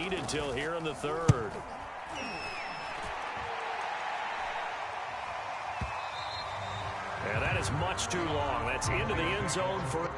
undefeated till here in the third. And that is much too long. That's into the end zone for...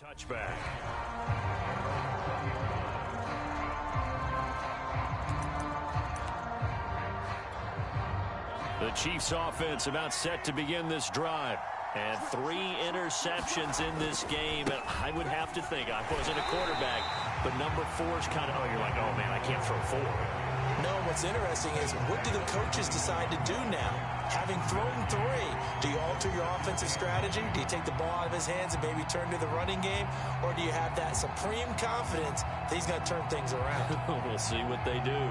Touchback. The Chiefs offense about set to begin this drive. And 3 interceptions in this game. And I would have to think, I wasn't a quarterback, but number 4 is kind of, you're like, oh man, I can't throw 4. No, what's interesting is what do the coaches decide to do now? Having thrown 3, do you alter your offensive strategy? Do you take the ball out of his hands and maybe turn to the running game? Or do you have that supreme confidence that he's going to turn things around? We'll see what they do.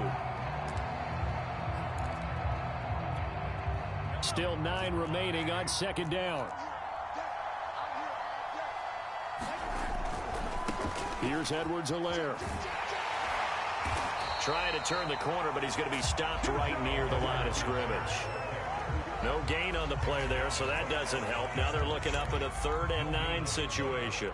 Still 9 remaining on second down. Here's Edwards-Helaire. Trying to turn the corner, but he's going to be stopped right near the line of scrimmage. No gain on the play there, so that doesn't help. Now they're looking up at a 3rd and 9 situation.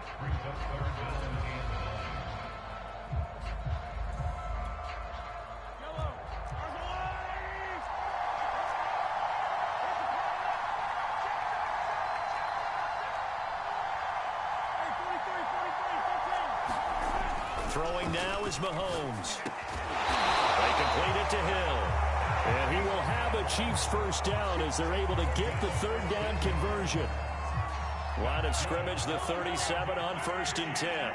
Throwing now is Mahomes. They complete it to Hill. And he will have a Chiefs first down as they're able to get the 3rd down conversion. Line of scrimmage, the 37 on 1st and 10.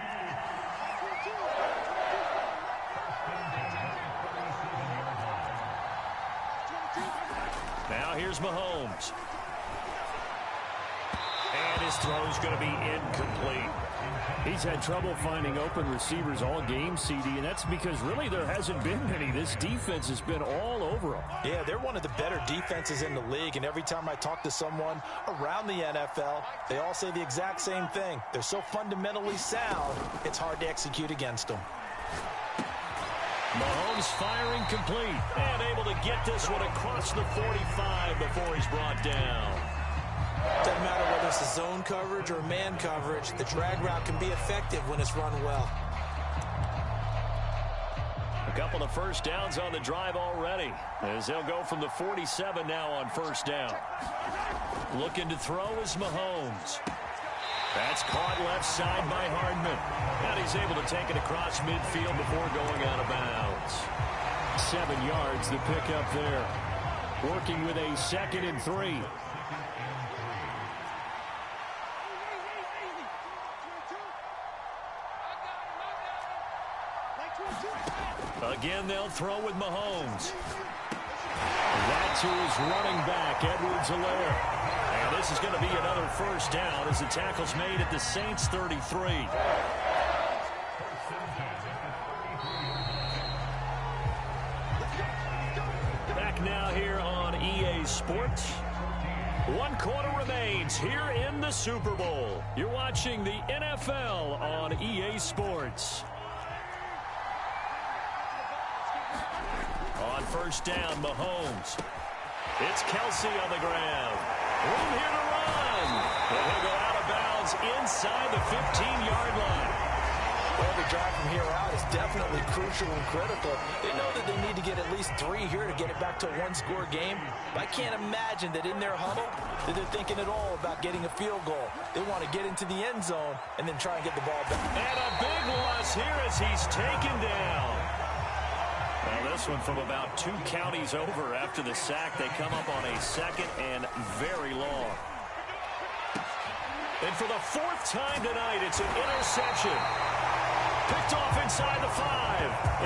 Now here's Mahomes. And his throw's going to be incomplete. He's had trouble finding open receivers all game, CD, and that's because really there hasn't been many. This defense has been all over them. Yeah, they're one of the better defenses in the league, and every time I talk to someone around the NFL, they all say the exact same thing. They're so fundamentally sound, it's hard to execute against them. Mahomes firing complete and able to get this one across the 45 before he's brought down. Doesn't matter whether it's a zone coverage or man coverage, the drag route can be effective when it's run well. A couple of first downs on the drive already, as they'll go from the 47 now on 1st down. Looking to throw is Mahomes. That's caught left side by Hardman. And he's able to take it across midfield before going out of bounds. 7 yards, the pickup there. Working with a 2nd and 3. Again, they'll throw with Mahomes. That's who is running back, Edwards-Helaire. And this is going to be another first down as the tackle's made at the Saints' 33. Back now here on EA Sports. 1 quarter remains here in the Super Bowl. You're watching the NFL on EA Sports. On 1st down, Mahomes. It's Kelsey on the ground. Room here to run. And he'll go out of bounds inside the 15-yard line. Well, the drive from here out is definitely crucial and critical. They know that they need to get at least 3 here to get it back to a 1-score game. But I can't imagine that in their huddle that they're thinking at all about getting a field goal. They want to get into the end zone and then try and get the ball back. And a big loss here as he's taken down. Well, this one from about 2 counties over after the sack. They come up on a 2nd and very long. And for the fourth time tonight, it's an interception. Picked off inside the 5.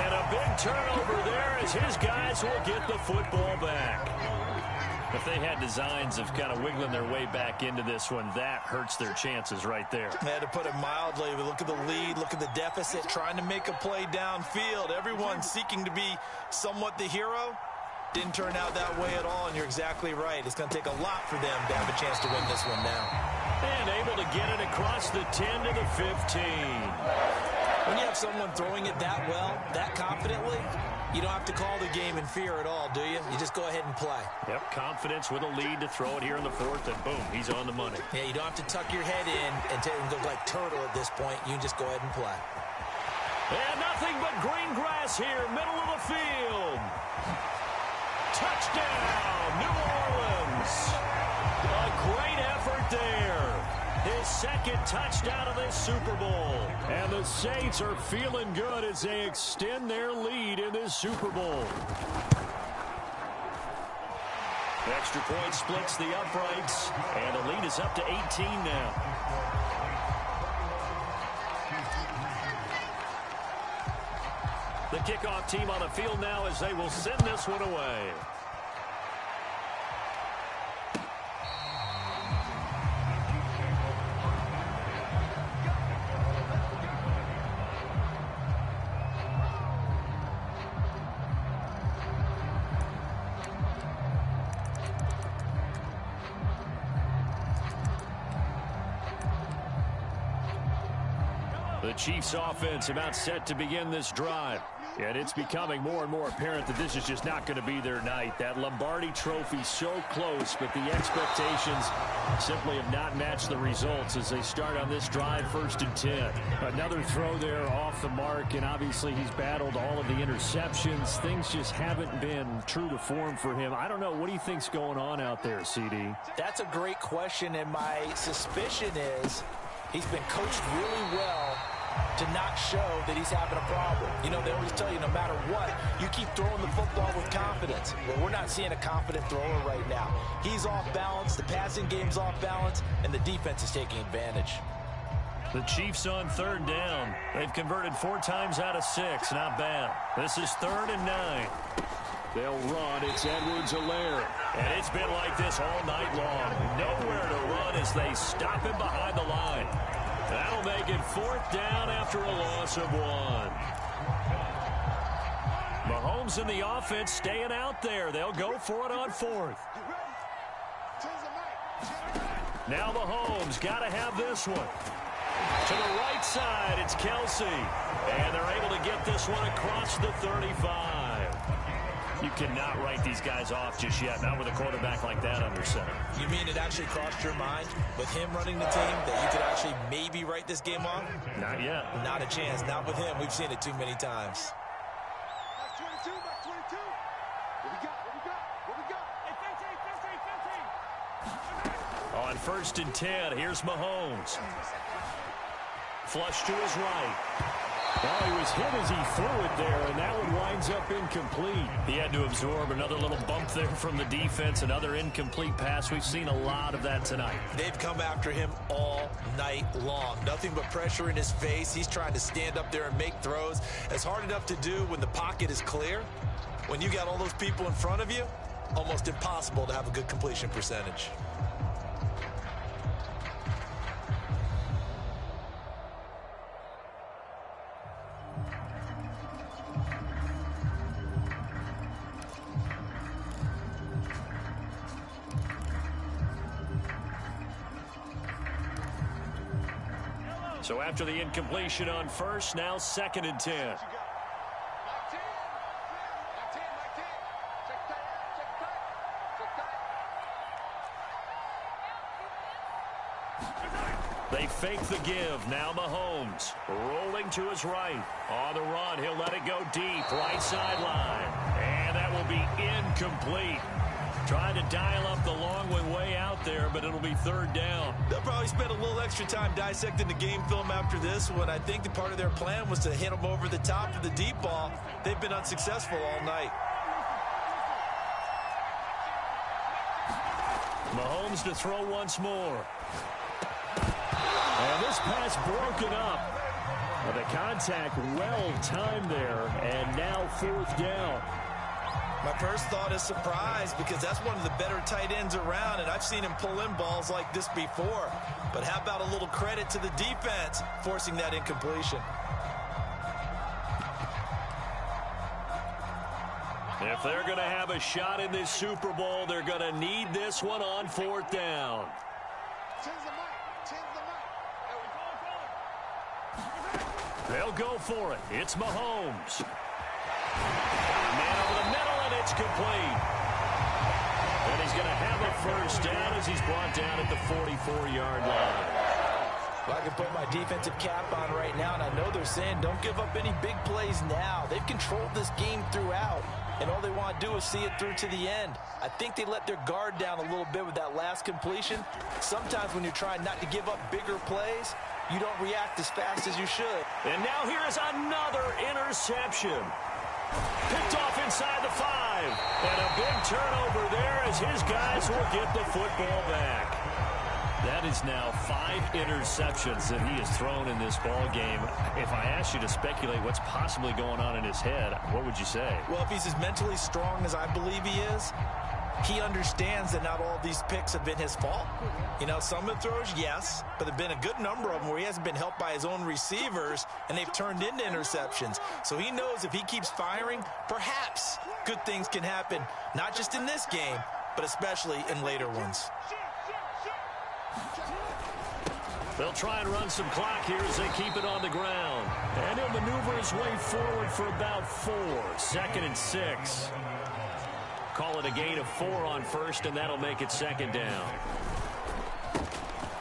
And a big turnover there as his guys will get the football back. If they had designs of kind of wiggling their way back into this one, that hurts their chances right there. They had to put it mildly. Look at the lead, look at the deficit, trying to make a play downfield. Everyone seeking to be somewhat the hero. Didn't turn out that way at all, and you're exactly right. It's going to take a lot for them to have a chance to win this one now. And able to get it across the 10 to the 15. When you have someone throwing it that well, that confidently, you don't have to call the game in fear at all, do you? You just go ahead and play. Yep, confidence with a lead to throw it here in the 4th, and boom, he's on the money. Yeah, you don't have to tuck your head in and look like turtle at this point. You can just go ahead and play. And nothing but green grass here, middle of the field. Touchdown, New Orleans. A great effort there. His second touchdown of this Super Bowl. And the Saints are feeling good as they extend their lead in this Super Bowl. The extra point splits the uprights, and the lead is up to 18 now. The kickoff team on the field now as they will send this one away. The Chiefs offense about set to begin this drive. And it's becoming more and more apparent that this is just not going to be their night. That Lombardi trophy so close, but the expectations simply have not matched the results as they start on this drive 1st and 10. Another throw there off the mark, and obviously he's battled all of the interceptions. Things just haven't been true to form for him. I don't know. What do you think's going on out there, CD? That's a great question, and my suspicion is he's been coached really well to not show that he's having a problem. You know, they always tell you no matter what, you keep throwing the football with confidence. Well, we're not seeing a confident thrower right now. He's off balance, the passing game's off balance, and the defense is taking advantage. The Chiefs on 3rd down. They've converted 4 times out of 6. Not bad. This is 3rd and 9. They'll run. It's Edwards-Helaire. And it's been like this all night long. Nowhere to run as they stop him behind the line. That'll make it 4th down after a loss of 1. Mahomes and the offense staying out there. They'll go for it on 4th. Now Mahomes got to have this one. To the right side, it's Kelsey. And they're able to get this one across the 35. You cannot write these guys off just yet, not with a quarterback like that under center. You mean it actually crossed your mind with him running the team that you could actually maybe write this game off? Not yet. Not a chance. Not with him. We've seen it too many times. Back 22, back 22. What we got? Hey, 15. On 1st and 10, here's Mahomes. Flush to his right. Well, he was hit as he threw it there, and that one winds up incomplete. He had to absorb another little bump there from the defense, another incomplete pass. We've seen a lot of that tonight. They've come after him all night long. Nothing but pressure in his face. He's trying to stand up there and make throws. It's hard enough to do when the pocket is clear. When you got all those people in front of you, almost impossible to have a good completion percentage. So after the incompletion on 1st, now 2nd and 10. They fake the give. Now Mahomes rolling to his right. On the run, he'll let it go deep. Right sideline. And that will be incomplete. Trying to dial up the long one way out there, but it'll be 3rd down. They'll probably spend a little extra time dissecting the game film after this one. I think the part of their plan was to hit them over the top of the deep ball. They've been unsuccessful all night. Mahomes to throw once more. pass broken up. Well, the contact well timed there, and now 4th down. My first thought is surprise because that's one of the better tight ends around, and I've seen him pull in balls like this before. But how about a little credit to the defense forcing that incompletion? If they're going to have a shot in this Super Bowl, they're going to need this one on 4th down. They'll go for it. It's Mahomes. Man over the middle, and it's complete. And he's going to have a first down as he's brought down at the 44-yard line. Well, I can put my defensive cap on right now, and I know they're saying don't give up any big plays now. They've controlled this game throughout, and all they want to do is see it through to the end. I think they let their guard down a little bit with that last completion. Sometimes when you're trying not to give up bigger plays, you don't react as fast as you should. And now here is another interception. Picked off inside the 5. And a big turnover there as his guys will get the football back. That is now 5 interceptions that he has thrown in this ball game. If I asked you to speculate what's possibly going on in his head, what would you say? Well, if he's as mentally strong as I believe he is, he understands that not all of these picks have been his fault. You know, some of the throws, yes, but there have been a good number of them where he hasn't been helped by his own receivers, and they've turned into interceptions. So he knows if he keeps firing, perhaps good things can happen, not just in this game, but especially in later ones. They'll try and run some clock here as they keep it on the ground. And he'll maneuver his way forward for about 4. 2nd and 6. Call it a gain of 4 on 1st, and that'll make it 2nd down.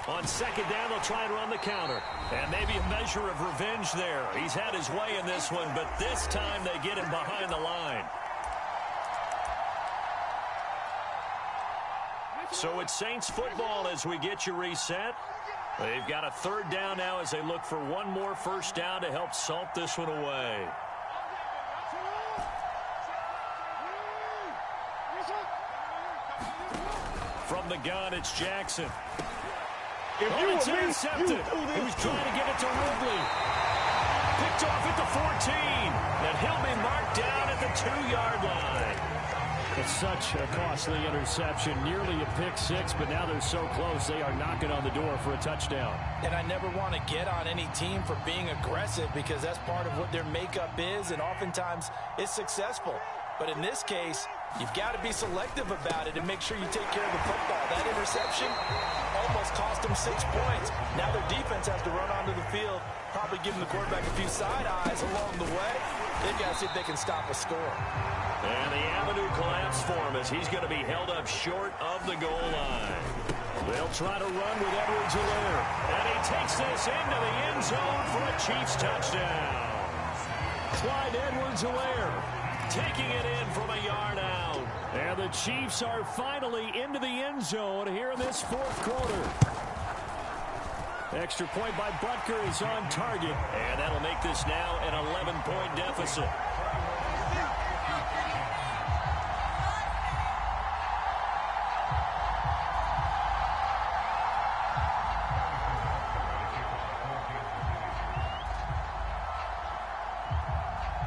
On 2nd down, they'll try and run the counter. And maybe a measure of revenge there. He's had his way in this one, but this time they get him behind the line. So it's Saints football as we get you reset. They've got a 3rd down now as they look for one more first down to help salt this one away. From the gun, it's Jackson. It's intercepted. He was trying to get it to Ridley. Picked off at the 14. And he'll be marked down at the 2-yard line. It's such a costly interception. Nearly a pick 6, but now they're so close they are knocking on the door for a touchdown. And I never want to get on any team for being aggressive because that's part of what their makeup is, and oftentimes it's successful. But in this case, you've got to be selective about it and make sure you take care of the football. That interception almost cost them 6 points. Now their defense has to run onto the field, probably giving the quarterback a few side eyes along the way. They've got to see if they can stop a score. And the avenue collapsed for him as he's going to be held up short of the goal line. They'll try to run with Edwards-Helaire. And he takes this into the end zone for a Chiefs touchdown. Clyde Edwards-Helaire taking it in from a yard out. And the Chiefs are finally into the end zone here in this 4th quarter. Extra point by Butker is on target. And that'll make this now an 11-point deficit.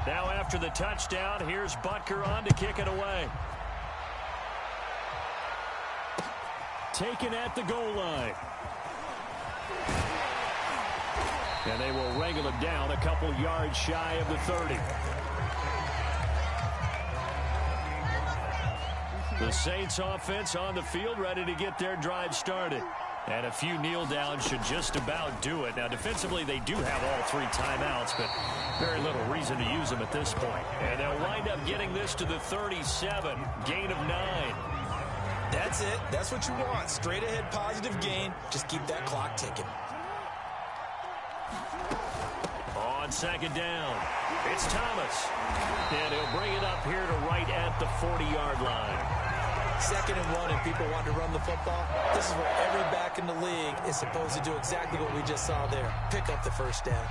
Now after the touchdown, here's Butker on to kick it away. Taken at the goal line. And they will wrangle him down a couple yards shy of the 30. The Saints offense on the field ready to get their drive started. And a few kneel downs should just about do it. Now, defensively, they do have all 3 timeouts, but very little reason to use them at this point. And they'll wind up getting this to the 37, gain of 9. That's it. That's what you want. Straight ahead positive gain. Just keep that clock ticking. On 2nd down, it's Thomas. And he'll bring it up here to right at the 40-yard line. 2nd and 1, and people want to run the football. This is where every back in the league is supposed to do exactly what we just saw there. Pick up the first down.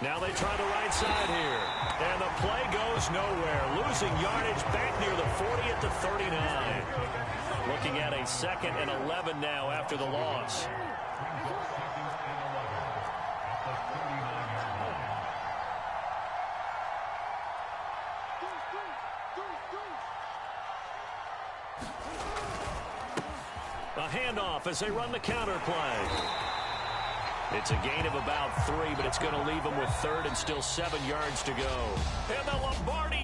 Now they try the right side here. And the play goes nowhere. Losing yardage back near the 40 at the 39. Looking at a 2nd and 11 now after the loss. A handoff as they run the counter play. It's a gain of about 3, but it's going to leave them with 3rd and still 7 yards to go. And the Lombardi